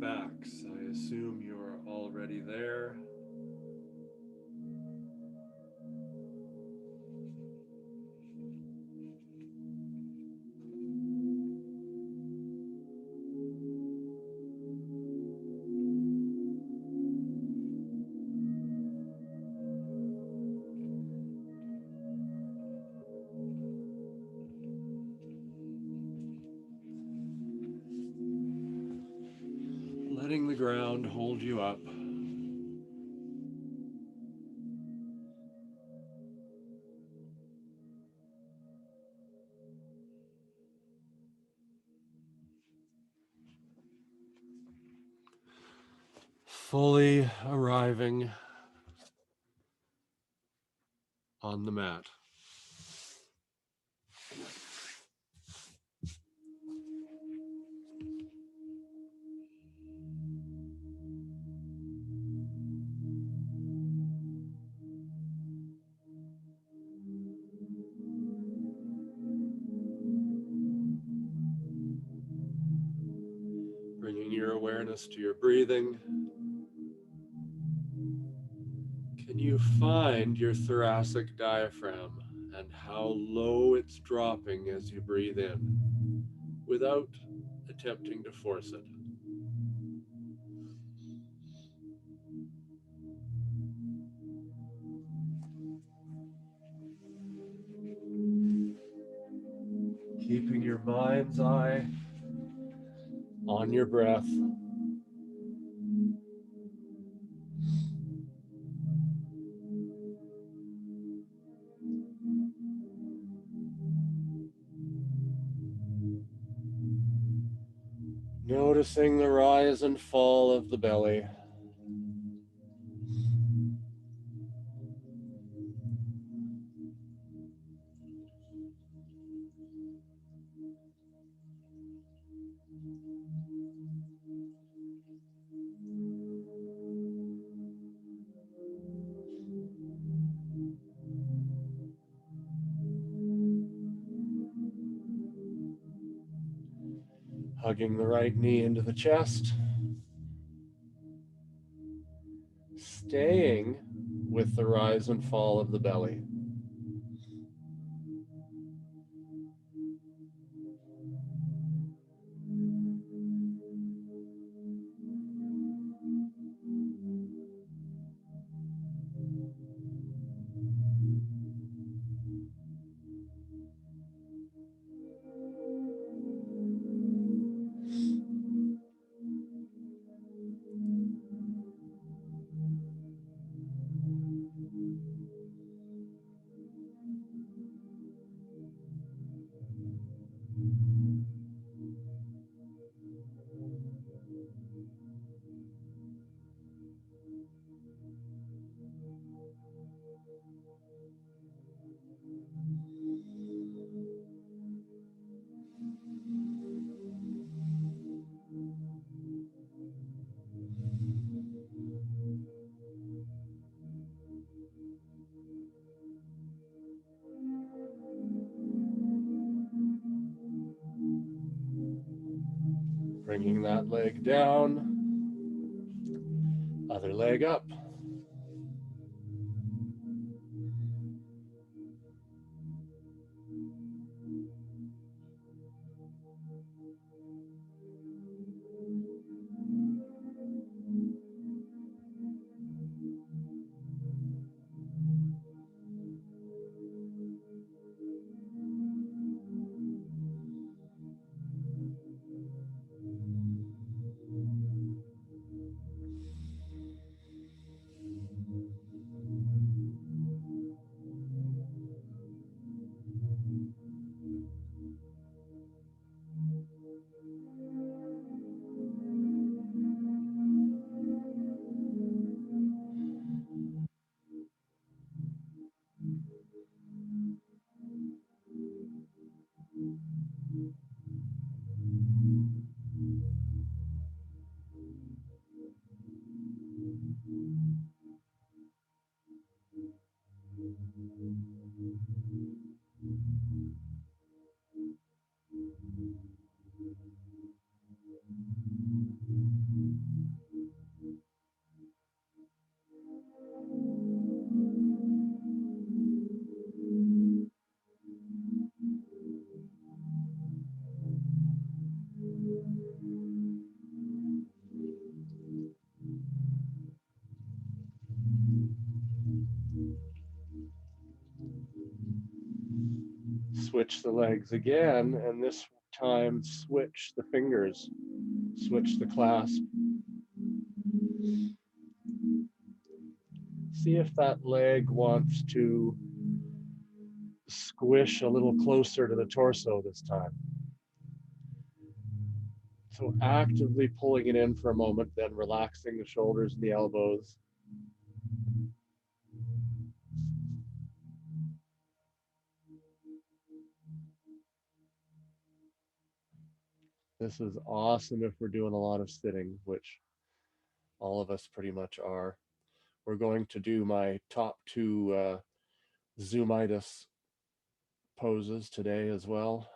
backs. I assume you're already there. Letting the ground hold you up. Fully arriving on the mat. Bringing your awareness to your breathing. Can you find your thoracic diaphragm and how low it's dropping as you breathe in without attempting to force it? Keeping your mind's eye on your breath. Noticing the rise and fall of the belly. Hugging the right knee into the chest. Staying with the rise and fall of the belly. Bringing that leg down, other leg up. Switch the legs again, and this time switch the fingers, switch the clasp. See if that leg wants to squish a little closer to the torso this time. So actively pulling it in for a moment, then relaxing the shoulders and the elbows. This is awesome if we're doing a lot of sitting, which all of us pretty much are. We're going to do my top two zoomitis poses today as well.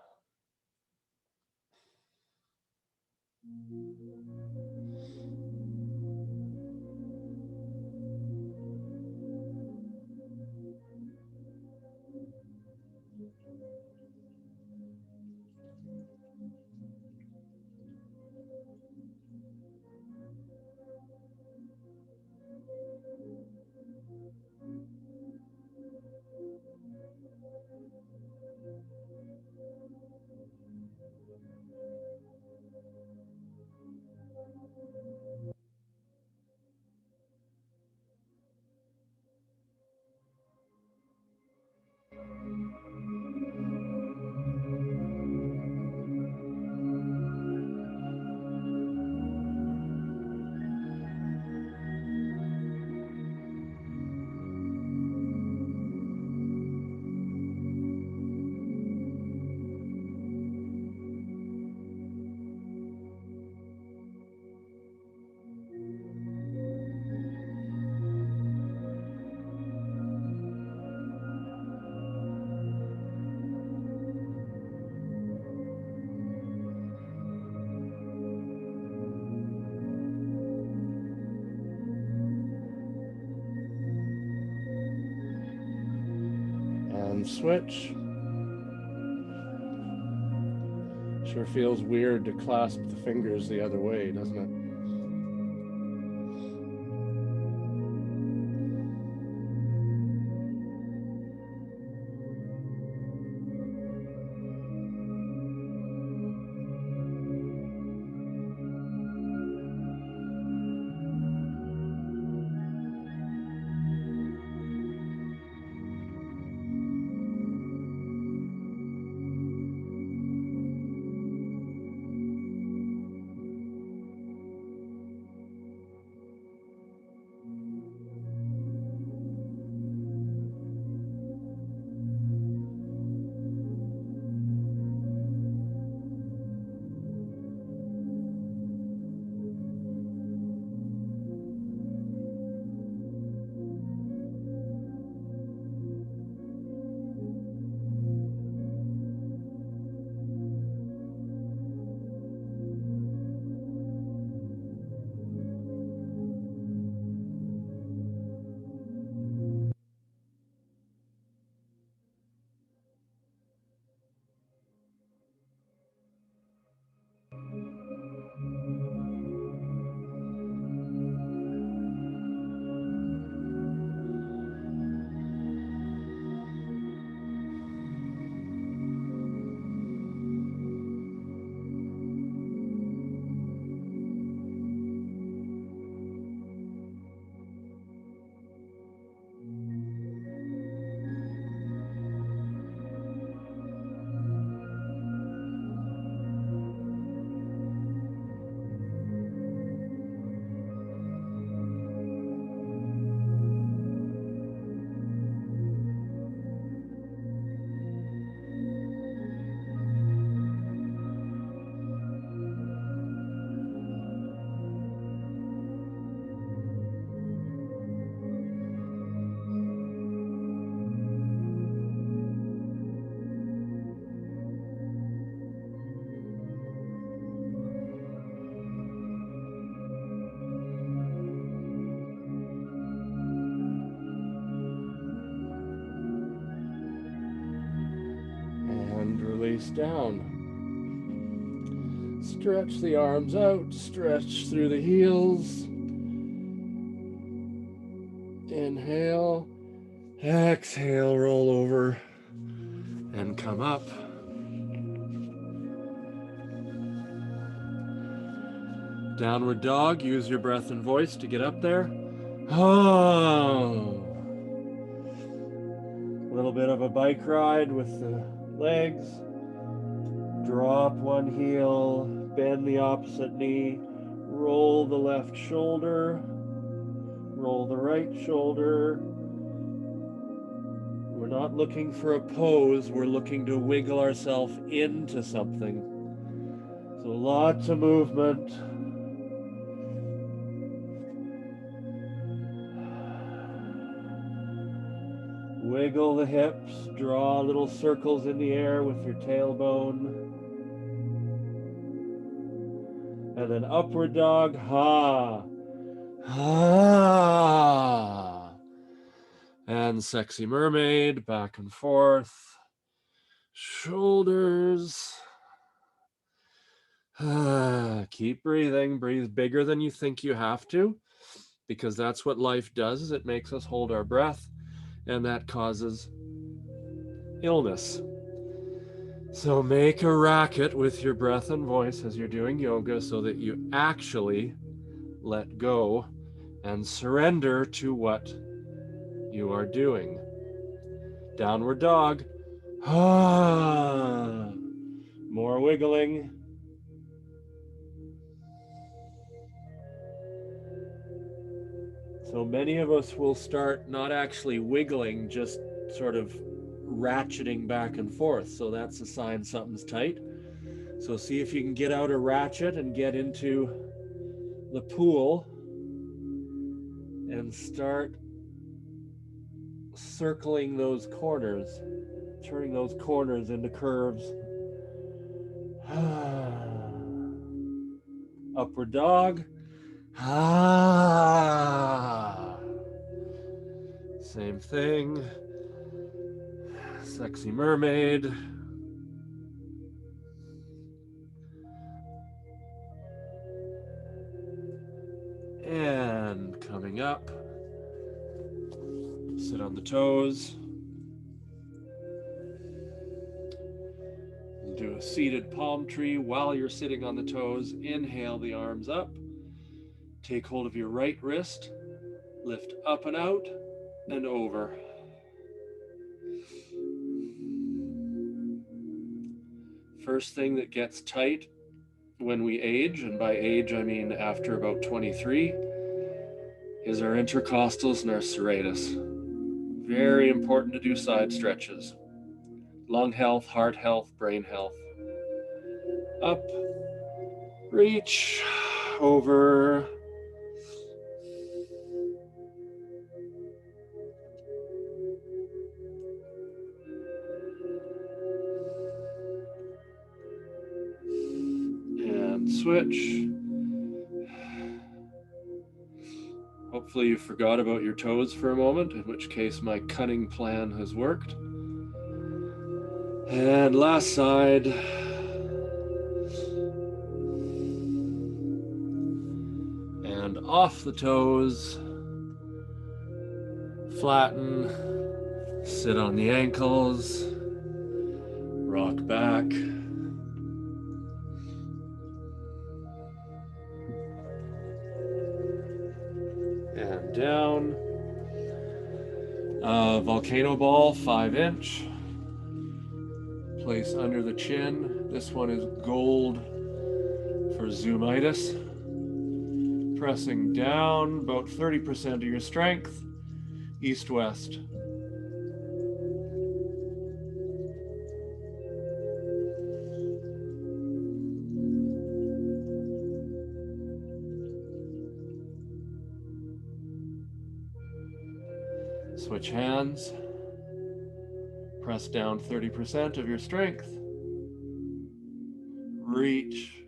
And switch. Sure feels weird to clasp the fingers the other way, doesn't it? And release down. Stretch the arms out, stretch through the heels. Inhale, exhale, roll over. and come up. Downward dog, use your breath and voice to get up there. Oh. A little bit of a bike ride with the legs. Drop one heel, bend the opposite knee, roll the left shoulder, roll the right shoulder. We're not looking for a pose, we're looking to wiggle ourselves into something. So lots of movement. Wiggle the hips, draw little circles in the air with your tailbone. And then upward dog, ha, ha. And sexy mermaid, back and forth. Shoulders. Keep breathing, breathe bigger than you think you have to, because that's what life does, is it makes us hold our breath, and that causes illness. So make a racket with your breath and voice as you're doing yoga so that you actually let go and surrender to what you are doing. Downward dog. More wiggling. So many of us will start not actually wiggling, just sort of ratcheting back and forth. So that's a sign something's tight. So see if you can get out a ratchet and get into the pool and start circling those corners, turning those corners into curves. Upward dog. Same thing. Sexy mermaid. And coming up. Sit on the toes. Do a seated palm tree while you're sitting on the toes. Inhale the arms up. Take hold of your right wrist. Lift up and out and over. First thing that gets tight when we age, and by age I mean after about 23, is our intercostals and our serratus. Very important to do side stretches. Lung health, heart health, brain health. Up, reach, over. And switch. Hopefully you forgot about your toes for a moment, in which case my cunning plan has worked. And last side. And off the toes. Flatten. Sit on the ankles. Rock back. And down. Volcano ball, 5-inch. Place under the chin. This one is gold for zoomitis. Pressing down about 30% of your strength, east-west. Switch hands. Press down 30% of your strength. Reach.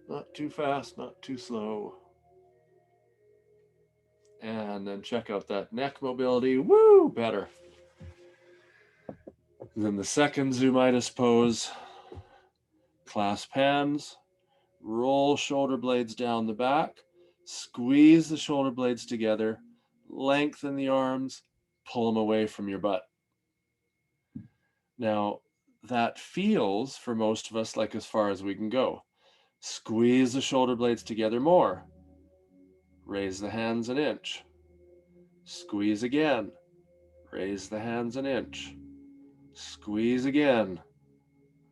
Not too fast, not too slow. And then check out that neck mobility. Woo, better. And then the second zoomitis pose. Clasp hands. Roll shoulder blades down the back. Squeeze the shoulder blades together. lengthen the arms, pull them away from your butt. Now, that feels for most of us like as far as we can go. Squeeze the shoulder blades together more. Raise the hands an inch. Squeeze again. Raise the hands an inch. Squeeze again.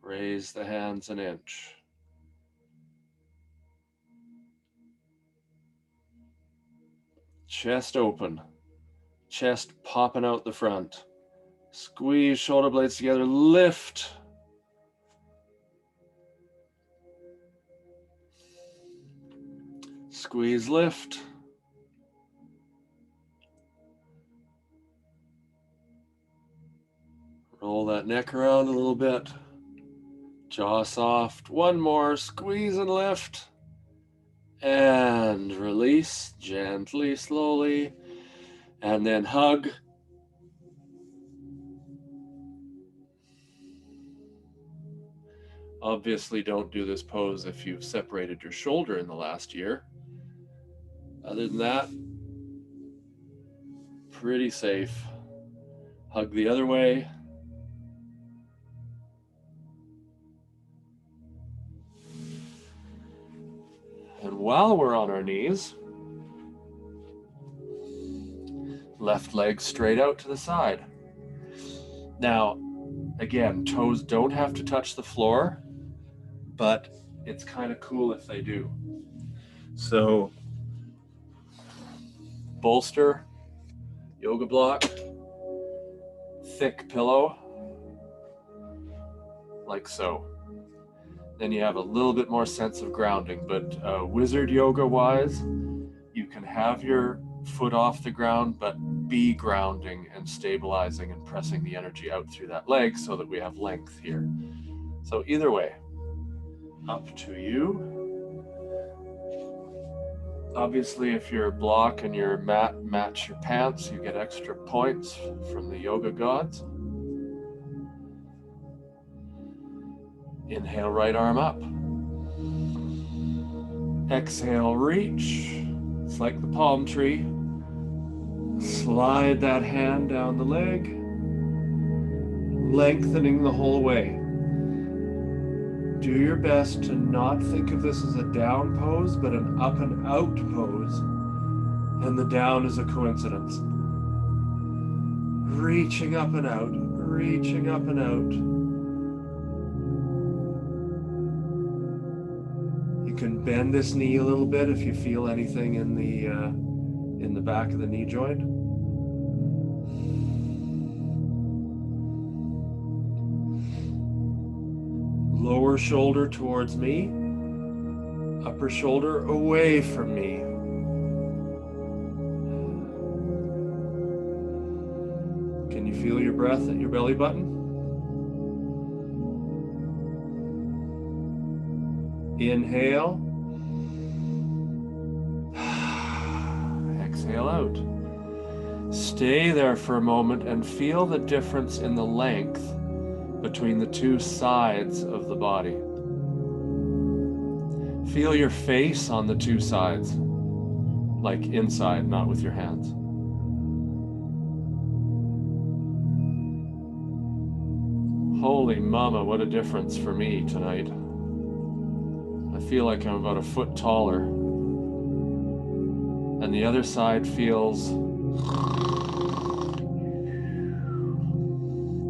Raise the hands an inch. Chest open. Chest popping out the front. Squeeze shoulder blades together. Lift. Squeeze, lift. Roll that neck around a little bit. Jaw soft. One more. Squeeze and lift. And release gently, slowly. And then hug. Obviously, don't do this pose if you've separated your shoulder in the last year. Other than that, pretty safe. Hug the other way. And while we're on our knees, left leg straight out to the side. Now, again, toes don't have to touch the floor, but it's kind of cool if they do. So, bolster, yoga block, thick pillow, like so. Then you have a little bit more sense of grounding, but wizard yoga wise, you can have your foot off the ground, but be grounding and stabilizing and pressing the energy out through that leg so that we have length here. So either way, up to you. Obviously, if your block and your mat match your pants, you get extra points from the yoga gods. Inhale, right arm up. Exhale, reach. It's like the palm tree. Slide that hand down the leg, lengthening the whole way. Do your best to not think of this as a down pose, but an up and out pose. And the down is a coincidence. Reaching up and out, reaching up and out. You can bend this knee a little bit if you feel anything in the back of the knee joint. Lower shoulder towards me, upper shoulder away from me. Can you feel your breath at your belly button? Inhale. Exhale out. Stay there for a moment and feel the difference in the length between the two sides of the body. Feel your face on the two sides, like inside, not with your hands. Holy mama, what a difference for me tonight. I feel like I'm about a foot taller. And the other side feels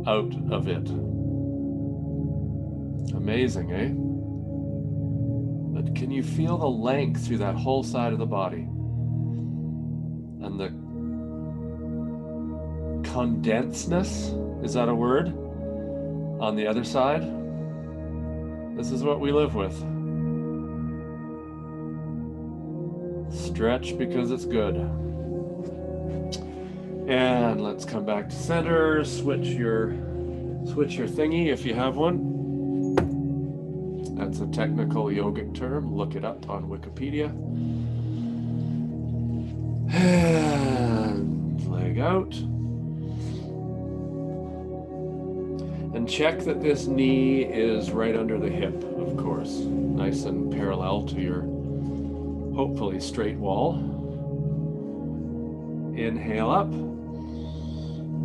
out of it. Amazing, eh? But can you feel the length through that whole side of the body? And the condensedness, is that a word? On the other side? This is what we live with. Stretch because it's good. And let's come back to center. Switch your thingy if you have one. That's a technical yogic term. Look it up on Wikipedia. And leg out. And check that this knee is right under the hip, of course. Nice and parallel to your hopefully straight wall. Inhale up.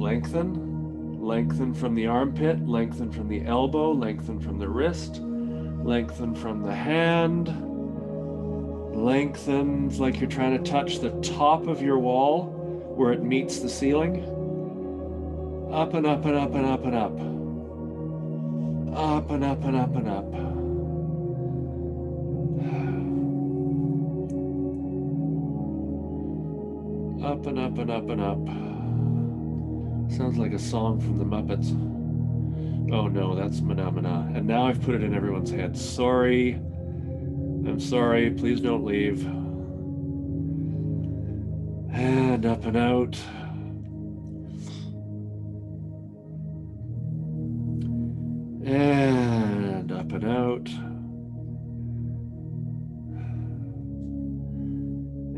Lengthen. Lengthen from the armpit. Lengthen from the elbow. Lengthen from the wrist. Lengthen from the hand. Lengthen like you're trying to touch the top of your wall where it meets the ceiling. Up and up and up and up and up. Up and up and up and up. Up and up and up and up. Sounds like a song from the Muppets. Oh no, that's Mana Mana. And now I've put it in everyone's head. Sorry. I'm sorry. Please don't leave. And up and out. And up and out.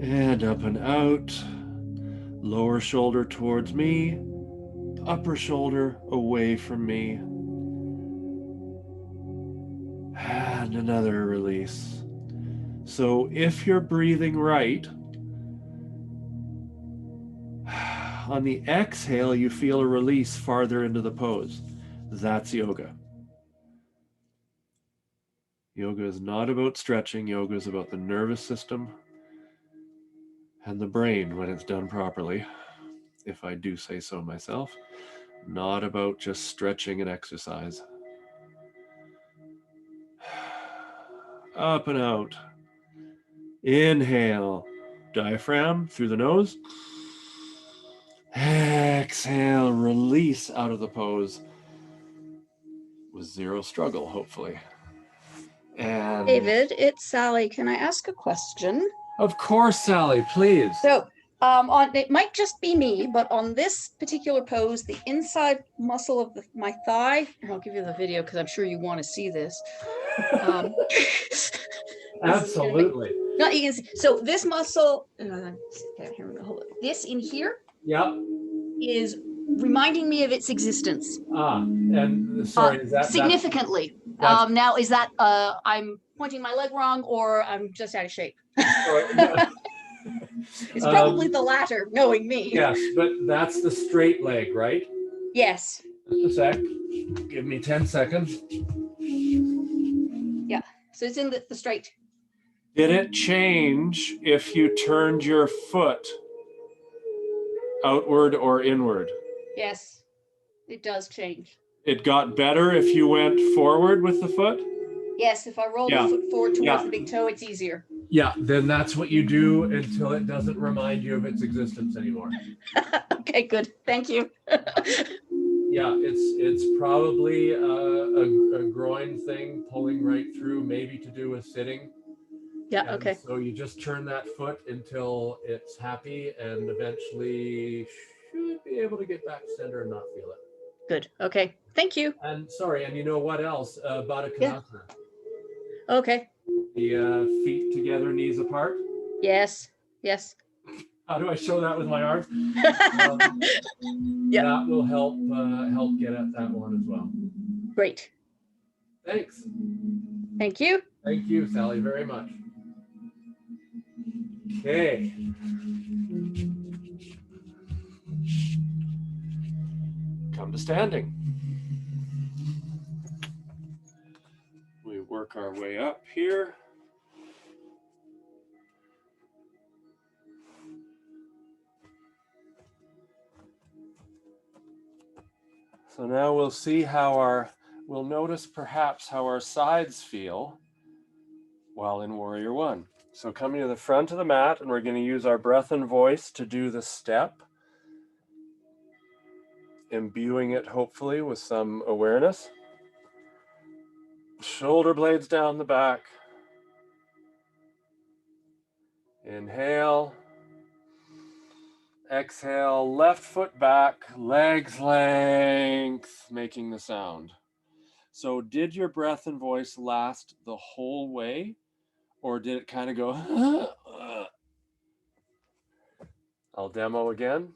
And up and out. Lower shoulder towards me. Upper shoulder away from me. And another release. So if you're breathing right, on the exhale, you feel a release farther into the pose. That's yoga. Yoga is not about stretching. Yoga is about the nervous system and the brain when it's done properly, if I do say so myself. Not about just stretching and exercise. Up and out. Inhale, diaphragm through the nose. Exhale, release out of the pose with zero struggle, hopefully. And David, it's Sally. Can I ask a question? Of course, Sally, please. So, it might just be me, but on this particular pose, the inside muscle of my thigh, and I'll give you the video because I'm sure you want to see this. Absolutely. Not you can see. So this muscle, okay, here we go. Hold it. This in here, is reminding me of its existence. And sorry, is that significantly? Now is that I'm pointing my leg wrong, or I'm just out of shape? It's probably the latter, knowing me. Yes, but that's the straight leg, right? Yes. Just a sec. Give me 10 seconds. Yeah. So it's in the straight. Did it change if you turned your foot outward or inward? Yes, it does change. It got better if you went forward with the foot? Yes, if I roll the foot forward towards the big toe, it's easier. Yeah, then that's what you do until it doesn't remind you of its existence anymore. Okay, good. Thank you. Yeah, it's probably a groin thing pulling right through, maybe to do with sitting. Yeah, and okay. So you just turn that foot until it's happy and eventually should be able to get back to center and not feel it. Good. Okay. Thank you. And sorry, and you know what else? Baddha Konasana. Yeah. Okay. The feet together, knees apart. Yes. Yes. How do I show that with my arms? Yeah. That will help get at that one as well. Great. Thanks. Thank you. Thank you, Sally, very much. Okay. Come to standing. We work our way up here. So now we'll see we'll notice perhaps how our sides feel while in Warrior One. So coming to the front of the mat, and we're going to use our breath and voice to do the step, imbuing it hopefully with some awareness. Shoulder blades down the back. Inhale. Exhale, left foot back, legs length, making the sound. So did your breath and voice last the whole way? Or did it kind of go, I'll demo again.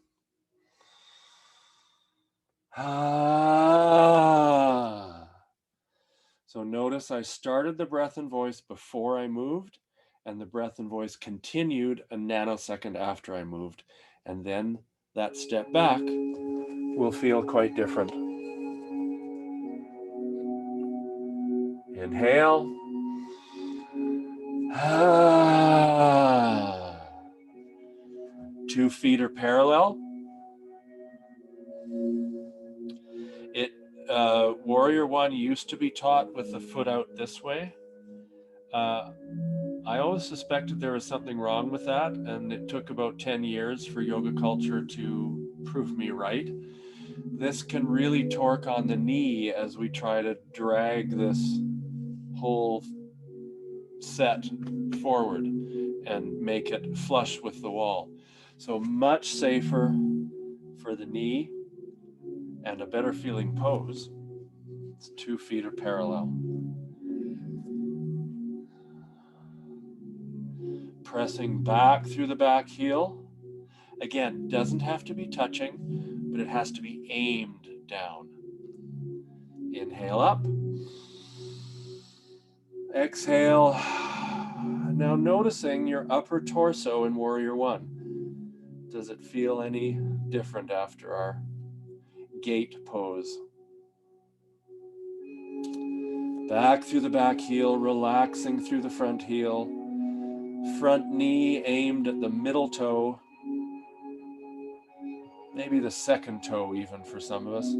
So notice I started the breath and voice before I moved, and the breath and voice continued a nanosecond after I moved. And then that step back will feel quite different. Inhale. 2 feet are parallel. Warrior One used to be taught with the foot out this way. I always suspected there was something wrong with that, and it took about 10 years for yoga culture to prove me right. This can really torque on the knee as we try to drag this whole set forward and make it flush with the wall. So much safer for the knee and a better feeling pose. It's 2 feet are parallel. Pressing back through the back heel. Again, doesn't have to be touching, but it has to be aimed down. Inhale up. Exhale. Now noticing your upper torso in Warrior One. Does it feel any different after our gate pose? Back through the back heel, relaxing through the front heel. Front knee aimed at the middle toe. Maybe the second toe even for some of us.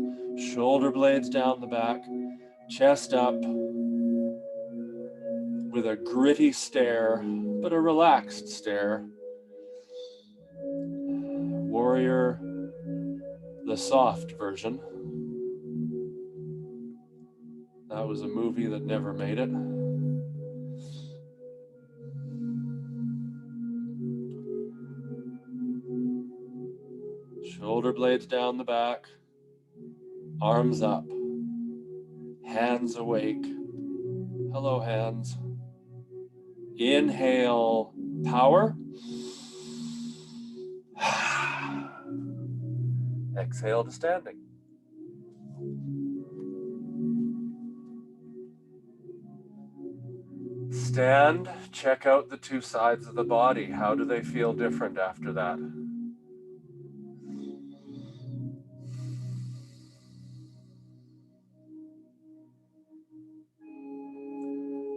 Shoulder blades down the back. Chest up. With a gritty stare, but a relaxed stare. Warrior, the soft version. That was a movie that never made it. Shoulder blades down the back. Arms up. Hands awake. Hello, hands. Inhale, power. Exhale to standing. Stand, check out the 2 sides of the body. How do they feel different after that?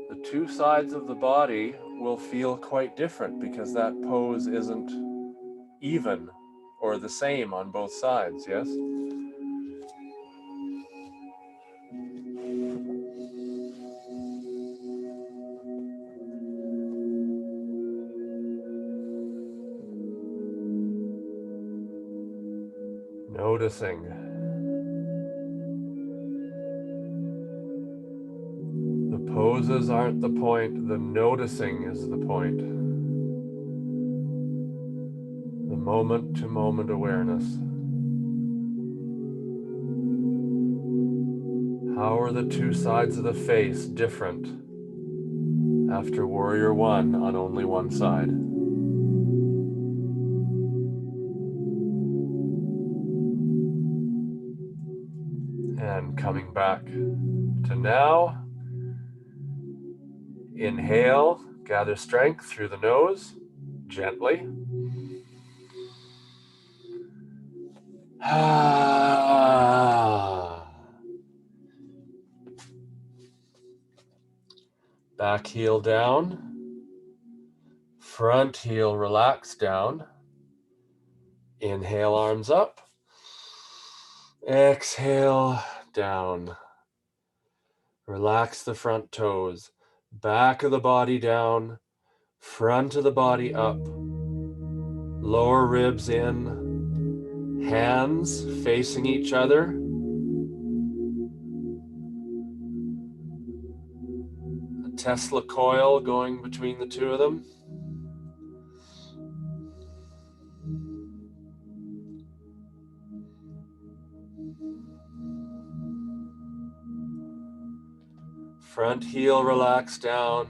The 2 sides of the body will feel quite different because that pose isn't even or the same on both sides, yes? Noticing. The poses aren't the point, the noticing is the point. The moment-to-moment awareness. How are the 2 sides of the face different after Warrior One on only one side? And coming back to now. Inhale, gather strength through the nose, gently. Back heel down, front heel relax down. Inhale, arms up. Exhale, down. Relax the front toes. Back of the body down, front of the body up. Lower ribs in, hands facing each other. A Tesla coil going between the 2 of them. Front heel relax down,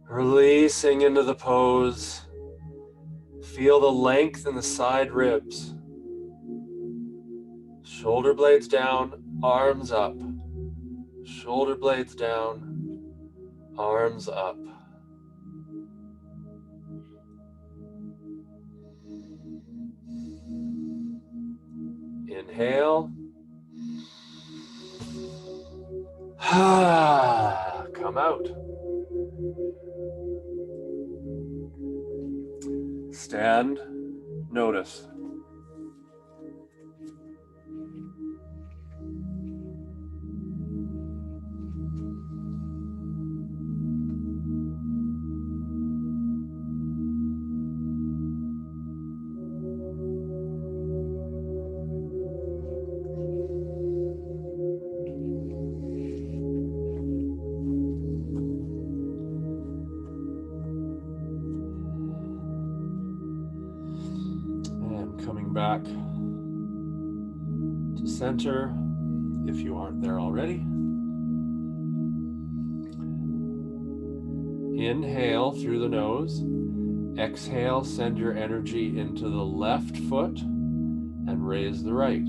releasing into the pose. Feel the length in the side ribs. Shoulder blades down, arms up. Shoulder blades down, arms up. Inhale. Come out. Stand. Notice. And coming back to center if you aren't there already. Inhale through the nose. Exhale, send your energy into the left foot and raise the right.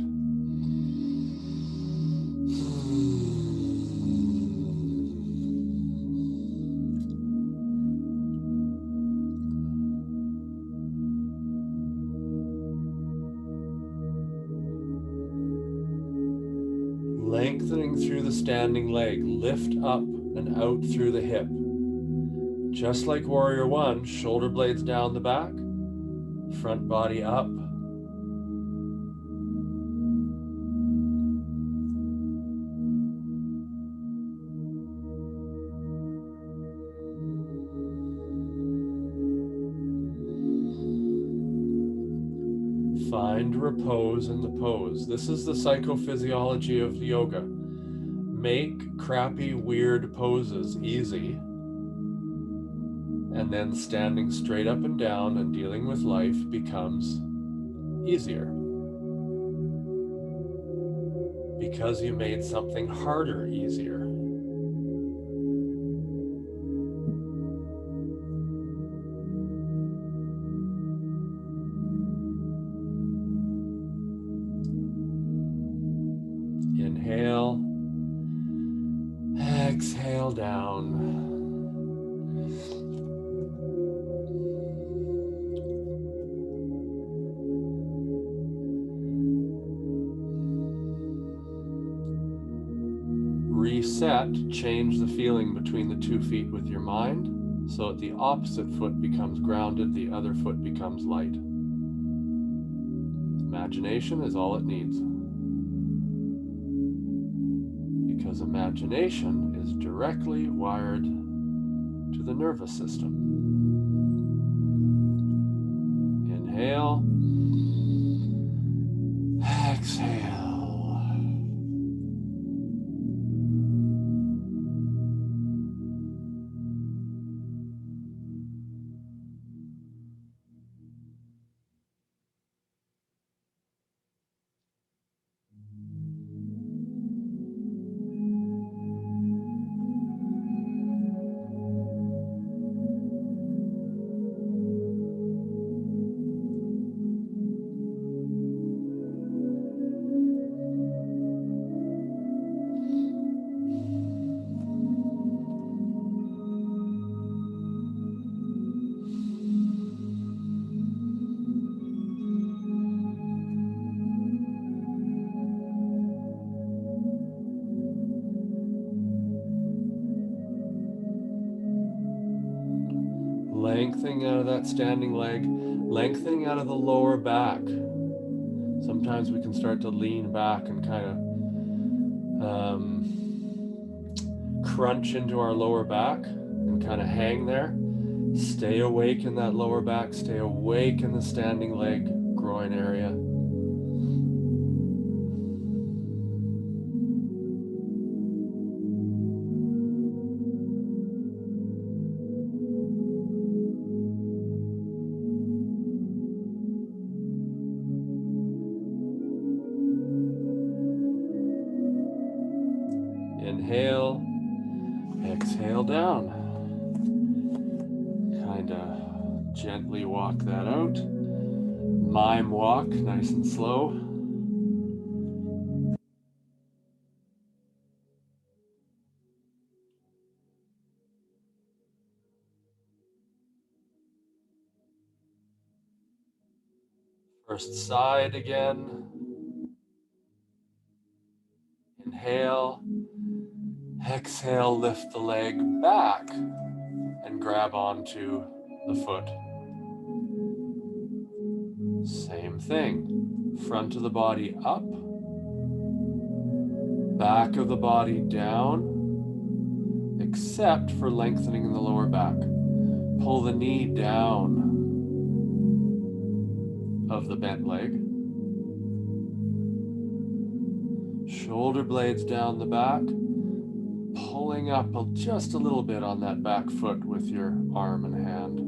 Lengthening through the standing leg, lift up and out through the hip. Just like Warrior One, shoulder blades down the back, front body up. Find repose in the pose. This is the psychophysiology of yoga. Make crappy, weird poses easy, and then standing straight up and down and dealing with life becomes easier. Because you made something harder easier. Inhale, exhale down. Reset, change the feeling between the 2 feet with your mind so that the opposite foot becomes grounded, the other foot becomes light. Imagination is all it needs. Because imagination is directly wired to the nervous system. Inhale, exhale. Lengthening out of that standing leg, lengthening out of the lower back. Sometimes we can start to lean back and kind of crunch into our lower back and kind of hang there. Stay awake in that lower back, stay awake in the standing leg, groin area. Inhale, exhale down. Kind of gently walk that out. Mime walk, nice and slow. First side again. Inhale. Exhale, lift the leg back and grab onto the foot. Same thing. Front of the body up. Back of the body down, except for lengthening the lower back. Pull the knee down of the bent leg. Shoulder blades down the back, pulling up just a little bit on that back foot with your arm and hand.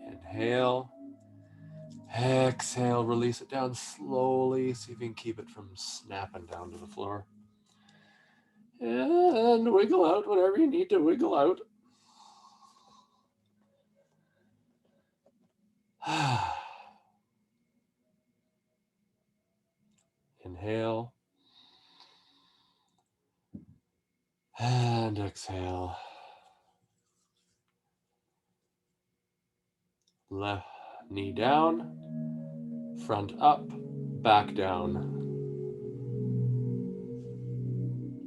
Inhale. Exhale, release it down slowly. See if you can keep it from snapping down to the floor. And wiggle out whatever you need to wiggle out. Inhale. And exhale. Left knee down, front up, back down.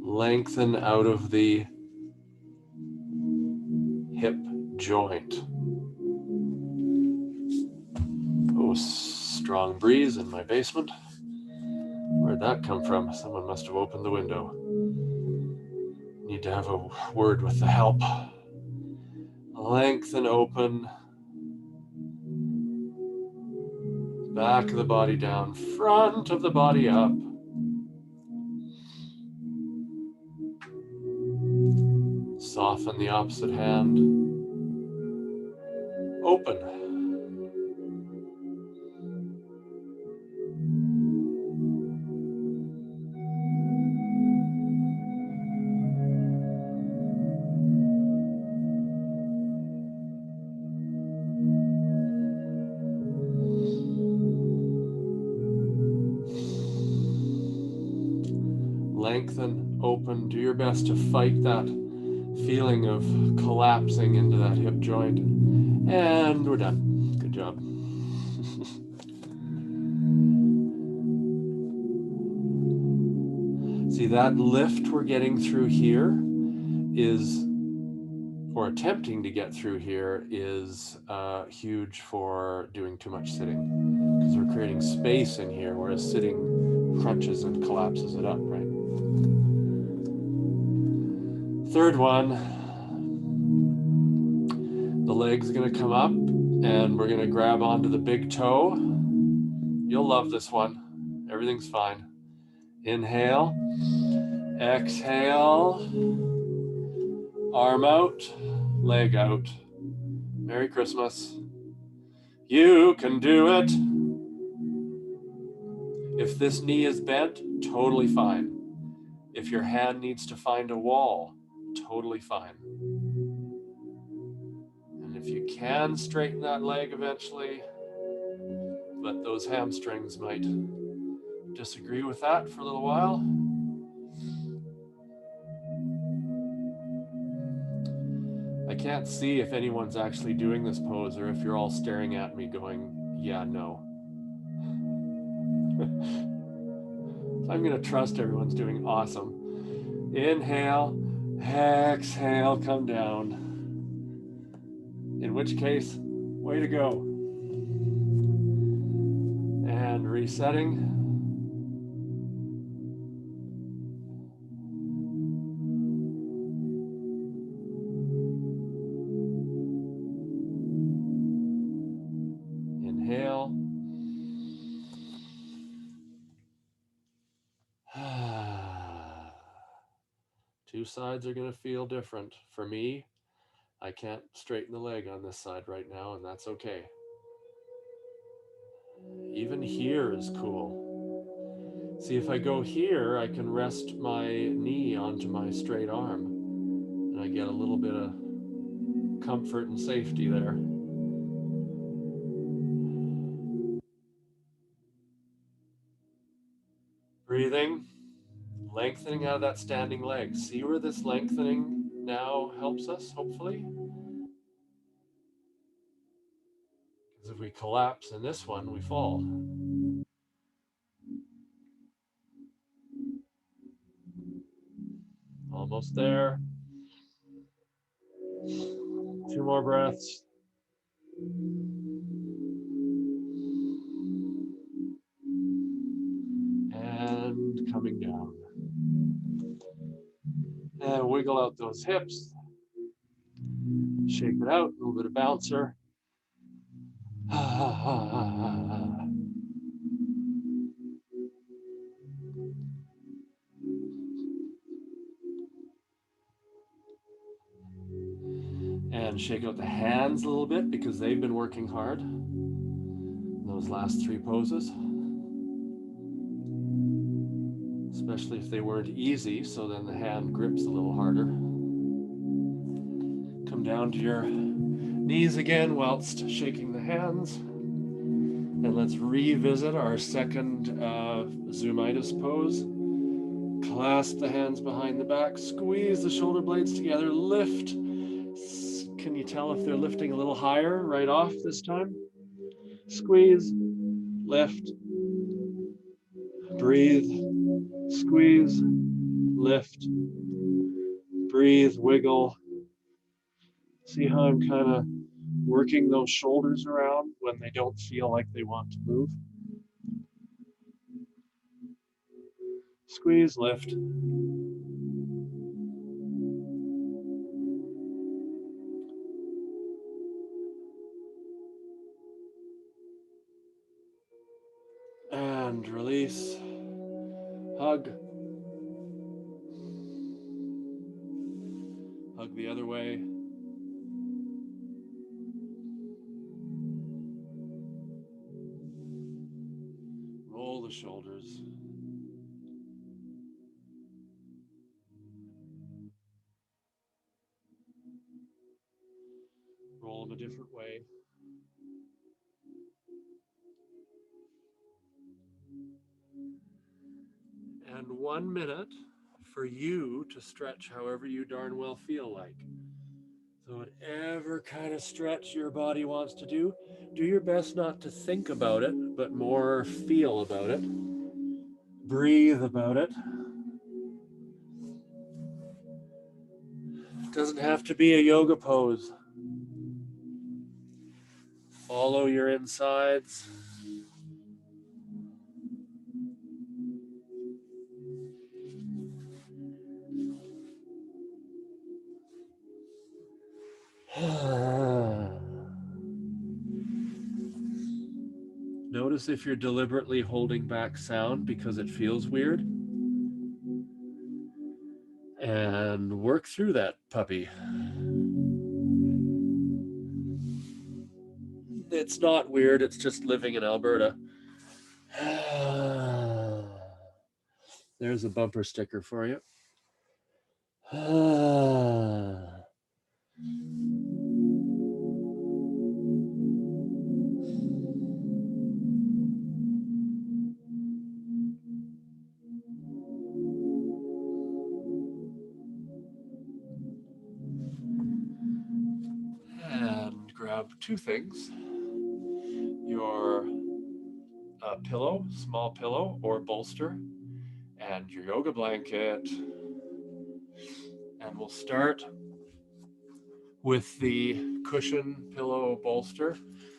Lengthen out of the hip joint. Oh, strong breeze in my basement. Where'd that come from? Someone must have opened the window. Need to have a word with the help. Lengthen open. Back of the body down, front of the body up. Soften the opposite hand. Open. Lengthen, open. Do your best to fight that feeling of collapsing into that hip joint. And we're done. Good job. See, that lift we're getting through here is, or attempting to get through here, is huge for doing too much sitting, because we're creating space in here, whereas sitting crunches and collapses it up, right? Third one, the leg's gonna come up and we're gonna grab onto the big toe. You'll love this one. Everything's fine. Inhale, exhale, arm out, leg out. Merry Christmas. You can do it. If this knee is bent, totally fine. If your hand needs to find a wall, totally fine. And if you can straighten that leg eventually, but those hamstrings might disagree with that for a little while. I can't see if anyone's actually doing this pose or if you're all staring at me going, yeah, no. I'm going to trust everyone's doing awesome. Inhale, exhale, come down. In which case, way to go. And resetting. Inhale. Two sides are going to feel different. For me, I can't straighten the leg on this side right now, and that's okay. Even here is cool. See, if I go here, I can rest my knee onto my straight arm, and I get a little bit of comfort and safety there. Breathing, lengthening out of that standing leg. See where this lengthening now helps us, hopefully? Because if we collapse in this one, we fall. Almost there. 2 more breaths. And coming down. And wiggle out those hips. Shake it out, a little bit of bouncer. And shake out the hands a little bit because they've been working hard in those last 3 poses. Especially if they weren't easy, so then the hand grips a little harder. Come down to your knees again whilst shaking the hands. And let's revisit our second zoomitis pose. Clasp the hands behind the back, squeeze the shoulder blades together, lift. Can you tell if they're lifting a little higher right off this time? Squeeze, lift, breathe, squeeze, lift, breathe, wiggle. See how I'm kind of working those shoulders around when they don't feel like they want to move. Squeeze, lift. And release. Hug. Hug the other way. Roll the shoulders. Roll them a different way. And 1 minute for you to stretch however you darn well feel like. So whatever kind of stretch your body wants to do your best not to think about it, but more feel about it. Breathe about it. It doesn't have to be a yoga pose. Follow your insides. Notice if you're deliberately holding back sound because it feels weird. And work through that, puppy. It's not weird, it's just living in Alberta. There's a bumper sticker for you. And grab 2 things. Your pillow, small pillow or bolster, and your yoga blanket. And we'll start with the cushion pillow bolster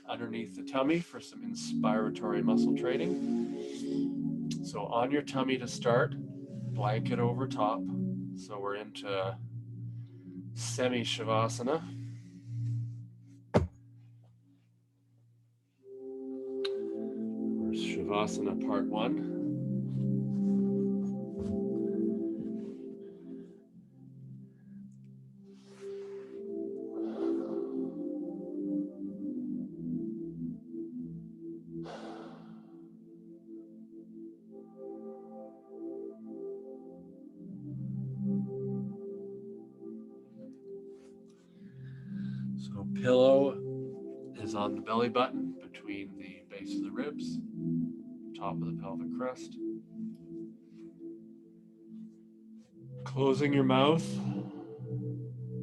underneath the tummy for some inspiratory muscle training. So on your tummy to start, blanket over top. So we're into semi-shavasana. Or Shavasana part 1. pillow is on the belly button between the base of the ribs, top of the pelvic crust. Closing your mouth,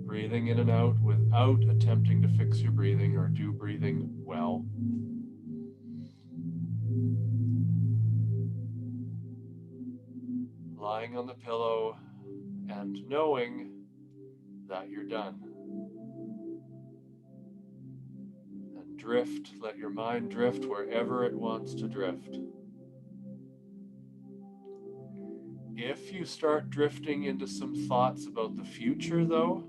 breathing in and out without attempting to fix your breathing or do breathing well. Lying on the pillow and knowing that you're done. And drift, let your mind drift wherever it wants to drift. If you start drifting into some thoughts about the future, though,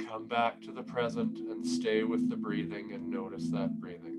come back to the present and stay with the breathing and notice that breathing.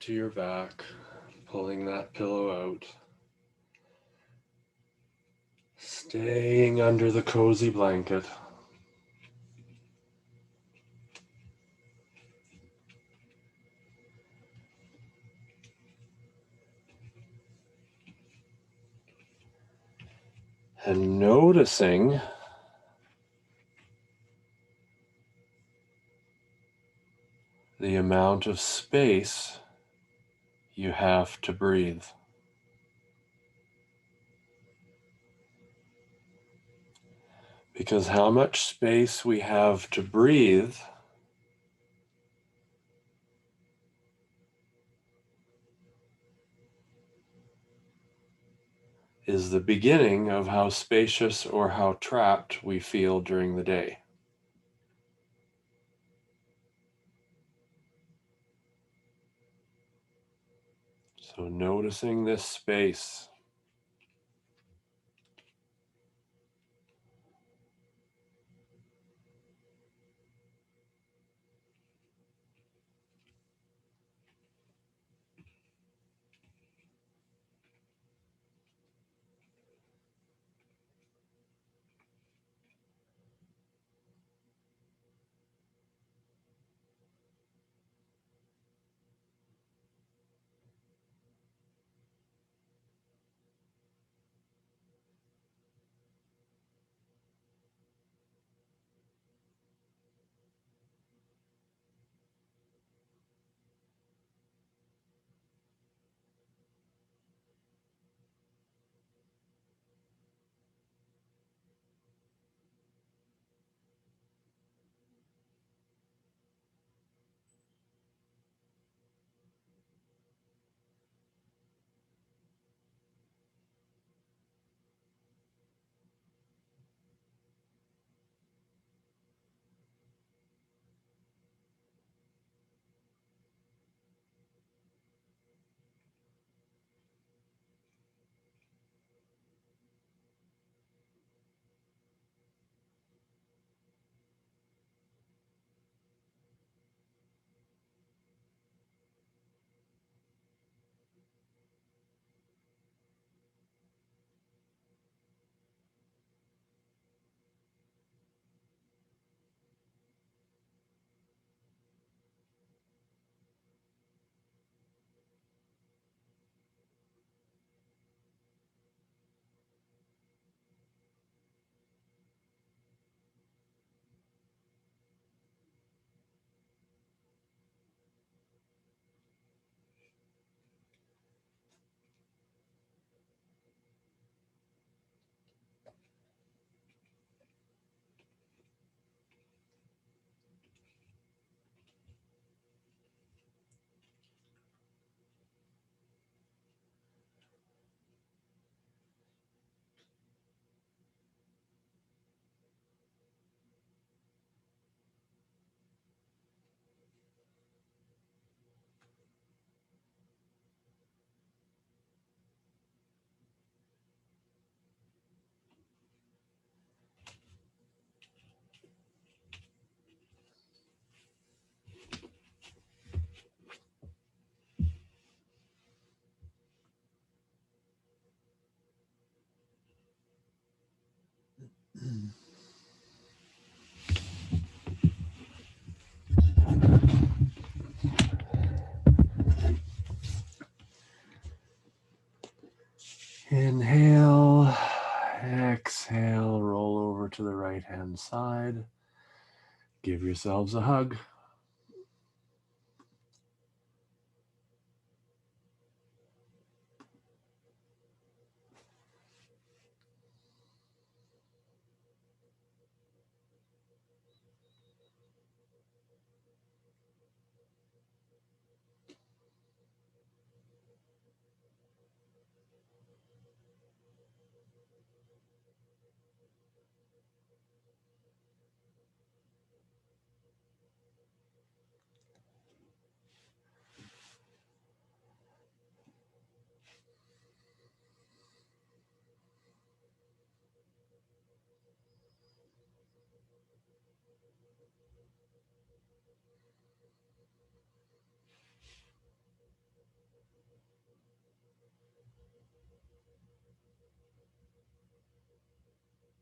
onto your back, pulling that pillow out. Staying under the cozy blanket. And noticing the amount of space you have to breathe. Because how much space we have to breathe is the beginning of how spacious or how trapped we feel during the day. So noticing this space. Inhale, exhale, roll over to the right hand side. Give yourselves a hug.